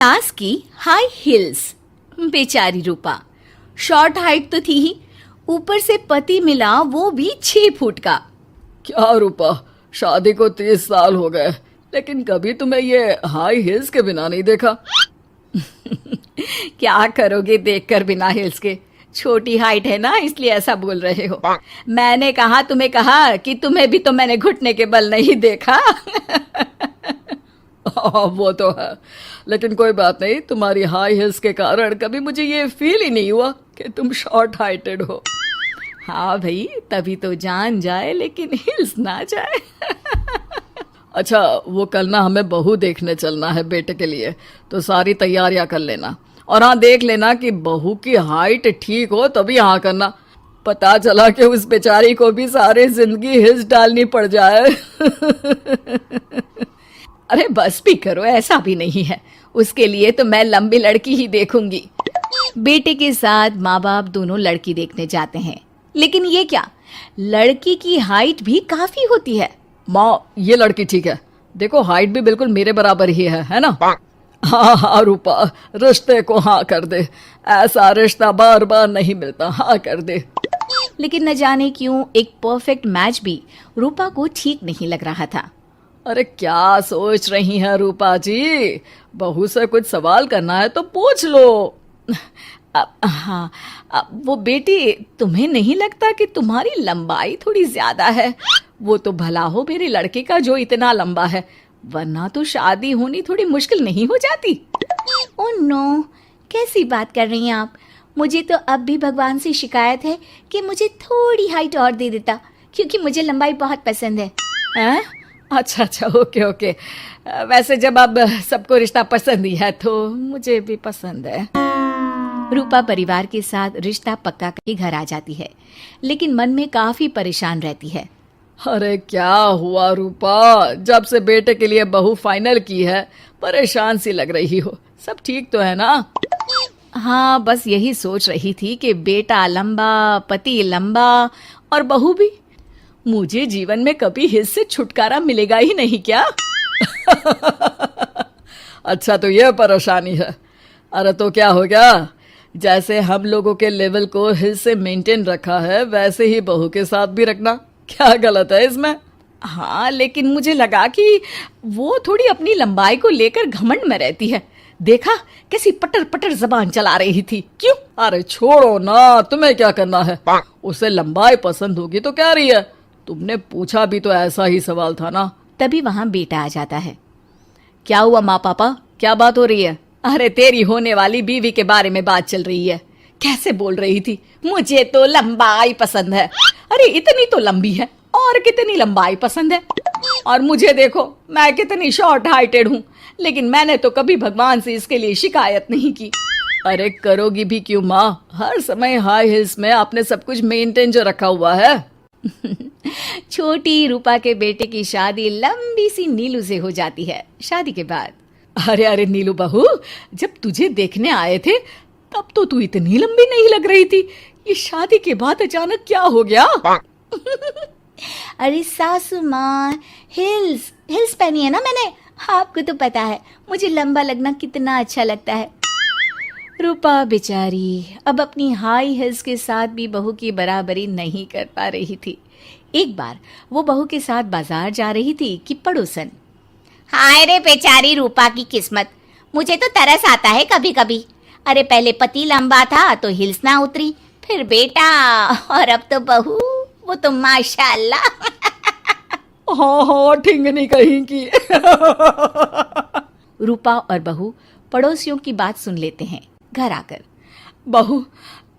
सास की high heels. बेचारी रूपा शॉर्ट हाइट तो थी ही, ऊपर से पति मिला वो भी 6 फुट का। क्या रूपा, शादी को 30 साल हो गए लेकिन कभी तुम्हें ये हाई हील्स के बिना नहीं देखा। क्या करोगे देखकर बिना हिल्स के? छोटी हाइट है ना, इसलिए ऐसा बोल रहे हो। मैंने कहा तुम्हें कहा कि तुम्हें भी तो मैंने घुटने के बल नहीं देखा। वो तो है, लेकिन कोई बात नहीं, तुम्हारी हाई हील्स के कारण कभी मुझे ये फील ही नहीं हुआ कि तुम शॉर्ट हाइटेड हो। हाँ भाई, तभी तो जान जाए लेकिन हिल्स ना जाए। अच्छा, वो कल ना हमें बहू देखने चलना है बेटे के लिए, तो सारी तैयारियां कर लेना। और हाँ, देख लेना कि बहू की हाइट ठीक हो तभी हाँ करना। पता चला कि उस बेचारी को भी सारी जिंदगी हिल्स डालनी पड़ जाए। अरे बस भी करो, ऐसा भी नहीं है। उसके लिए तो मैं लंबी लड़की ही देखूंगी। बेटे के साथ माँ बाप दोनों लड़की देखने जाते हैं, लेकिन ये क्या, लड़की की हाइट भी काफी होती है। माँ, ये लड़की ठीक है, देखो हाइट भी बिल्कुल मेरे बराबर ही है ना? हाँ हाँ रूपा, रिश्ते को हाँ कर दे, ऐसा रिश्ता बार बार नहीं मिलता, हाँ कर दे। लेकिन न जाने क्यों एक परफेक्ट मैच भी रूपा को ठीक नहीं लग रहा था। अरे क्या सोच रही हैं रूपा जी, बहू से कुछ सवाल करना है तो पूछ लो। हाँ, वो बेटी, तुम्हें नहीं लगता कि तुम्हारी लंबाई थोड़ी ज्यादा है? वो तो भला हो मेरे लड़के का जो इतना लंबा है, वरना तो शादी होनी थोड़ी मुश्किल नहीं हो जाती। ओह नो, कैसी बात कर रही हैं आप? मुझे तो अब भी भगवान से शिकायत है कि मुझे थोड़ी हाइट और दे देता, क्योंकि मुझे लंबाई बहुत पसंद है। हैं? अच्छा अच्छा, ओके ओके। वैसे जब अब सबको रिश्ता पसंद ही है तो मुझे भी पसंद है। रूपा परिवार के साथ रिश्ता पक्का करके घर आ जाती है, लेकिन मन में काफी परेशान रहती है। अरे क्या हुआ रूपा, जब से बेटे के लिए बहू फाइनल की है परेशान सी लग रही हो, सब ठीक तो है ना? हाँ, बस यही सोच रही थी कि बेटा लंबा, पति लंबा और बहू भी। मुझे जीवन में कभी हिस्स से छुटकारा मिलेगा ही नहीं क्या? अच्छा, तो ये परेशानी है। अरे तो क्या हो गया, जैसे हम लोगों के लेवल को हिस्स से मेंटेन रखा है वैसे ही बहू के साथ भी रखना, क्या गलत है इसमें? हाँ, लेकिन मुझे लगा कि वो थोड़ी अपनी लंबाई को लेकर घमंड में रहती है। देखा कैसी पटर पटर जबान चला रही थी। क्यों? अरे छोड़ो ना, तुम्हें क्या करना है? उसे लंबाई पसंद होगी तो क्या रही है, तुमने पूछा भी तो ऐसा ही सवाल था ना। तभी वहां बेटा आ जाता है। क्या हुआ माँ पापा, क्या बात हो रही है? अरे तेरी होने वाली बीवी के बारे में बात चल रही है। कैसे बोल रही थी, मुझे तो लंबाई पसंद है। अरे इतनी तो लंबी है, और कितनी लंबाई पसंद है? और मुझे देखो, मैं कितनी शॉर्ट हाइटेड हूँ, लेकिन मैंने तो कभी भगवान से इसके लिए शिकायत नहीं की। अरे करोगी भी क्यों माँ, हर समय हाई हिल्स में आपने सब कुछ मेंटेन जो रखा हुआ है। छोटी रूपा के बेटे की शादी लंबी सी नीलू से हो जाती है। शादी के बाद, अरे अरे नीलू बहू, जब तुझे देखने आए थे तब तो तू इतनी लंबी नहीं लग रही थी, ये शादी के बाद अचानक क्या हो गया? अरे सासू माँ, हिल्स हिल्स पहनी है ना मैंने, आपको तो पता है मुझे लंबा लगना कितना अच्छा लगता है। रूपा बेचारी अब अपनी हाई हिल्स के साथ भी बहू की बराबरी नहीं कर पा रही थी। एक बार वो बहू के साथ बाजार जा रही थी कि पड़ोसन, हाय रे बेचारी रूपा की किस्मत, मुझे तो तरस आता है कभी कभी। अरे पहले पति लंबा था तो हिल्स ना उतरी, फिर बेटा, और अब तो बहू, वो तो माशाल्लाह। हाँ हाँ, ठिंगनी कहीं की। रूपा और बहू पड़ोसियों की बात सुन लेते हैं। घर आकर, बहू,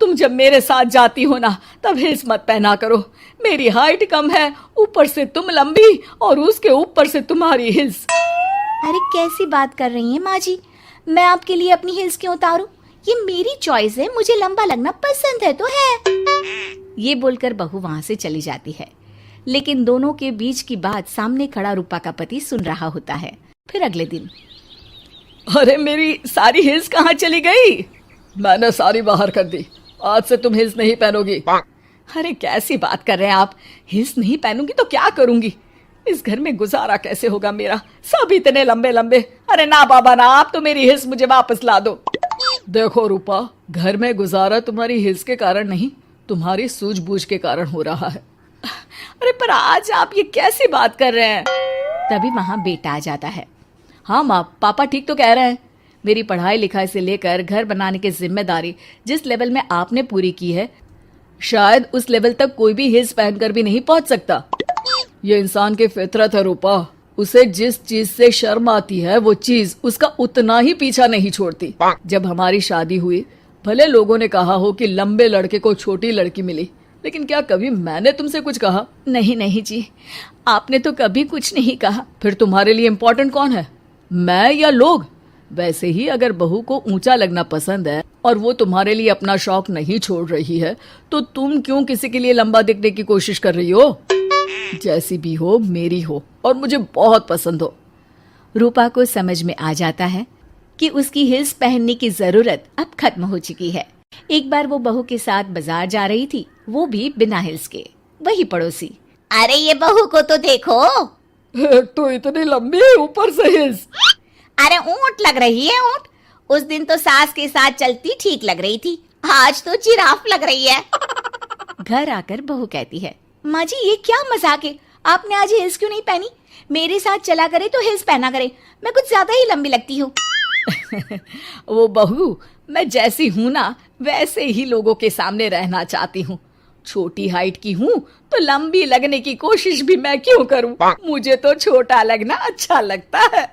तुम जब मेरे साथ जाती हो ना तब हिल्स मत पहना करो, मेरी हाइट कम है, ऊपर से तुम लंबी और उसके ऊपर से तुम्हारी हिल्स। अरे कैसी बात कर रही हैं माँ जी, मैं आपके लिए अपनी हिल्स क्यों उतारूं? ये मेरी चॉइस है, मुझे लंबा लगना पसंद है तो है। ये बोलकर बहू वहां से चली जाती है, लेकिन दोनों के बीच की बात सामने खड़ा रूपा का पति सुन रहा होता है। फिर अगले दिन, अरे मेरी सारी हिल्स कहाँ चली गई? मैंने सारी बाहर कर दी, आज से तुम हिल्स नहीं पहनोगी। अरे कैसी बात कर रहे हैं आप, हिल्स नहीं पहनूंगी तो क्या करूंगी? इस घर में गुजारा कैसे होगा मेरा, सब इतने लंबे लंबे। अरे ना बाबा ना, आप तो मेरी हिस्स मुझे वापस ला दो। देखो रूपा, घर में गुजारा तुम्हारी हिस्स के कारण नहीं, तुम्हारी सूझबूझ के कारण हो रहा है। अरे पर आज आप ये कैसी बात कर रहे हैं? तभी वहां बेटा आ जाता है। हाँ माँ, पापा ठीक तो कह रहे हैं। मेरी पढ़ाई लिखाई से लेकर घर बनाने की जिम्मेदारी जिस लेवल में आपने पूरी की है, शायद उस लेवल तक कोई भी हिस्स पहनकर भी नहीं पहुंच सकता। ये इंसान की फितरत है रूपा, उसे जिस चीज से शर्म आती है वो चीज उसका उतना ही पीछा नहीं छोड़ती। जब हमारी शादी हुई, भले लोगों ने कहा हो कि लंबे लड़के को छोटी लड़की मिली, लेकिन क्या कभी मैंने तुमसे कुछ कहा? नहीं नहीं जी, आपने तो कभी कुछ नहीं कहा। फिर तुम्हारे लिए इम्पोर्टेंट कौन है, मैं या लोग? वैसे ही अगर बहू को ऊंचा लगना पसंद है और वो तुम्हारे लिए अपना शौक नहीं छोड़ रही है, तो तुम क्यों किसी के लिए लंबा दिखने की कोशिश कर रही हो? जैसी भी हो, मेरी हो और मुझे बहुत पसंद हो। रूपा को समझ में आ जाता है कि उसकी हिल्स पहनने की जरूरत अब खत्म हो चुकी है। एक बार वो बहू के साथ बाजार जा रही थी, वो भी बिना हिल्स के। वही पड़ोसी, अरे ये बहू को तो देखो, एक तो इतनी लंबी, ऊपर से हिल्स। अरे ऊंट लग रही है ऊंट। उस दिन तो सास के साथ चलती ठीक लग रही थी, आज तो जिराफ लग रही है। घर आकर बहू कहती है, माँ जी ये क्या मजाक है, आपने आज हिल्स क्यों नहीं पहनी? मेरे साथ चला करे तो हिल्स पहना करे, मैं कुछ ज्यादा ही लंबी लगती हूँ। वो बहू, मैं जैसी हूँ ना वैसे ही लोगों के सामने रहना चाहती हूँ। छोटी हाइट की हूँ तो लंबी लगने की कोशिश भी मैं क्यों करूँ? मुझे तो छोटा लगना अच्छा लगता है।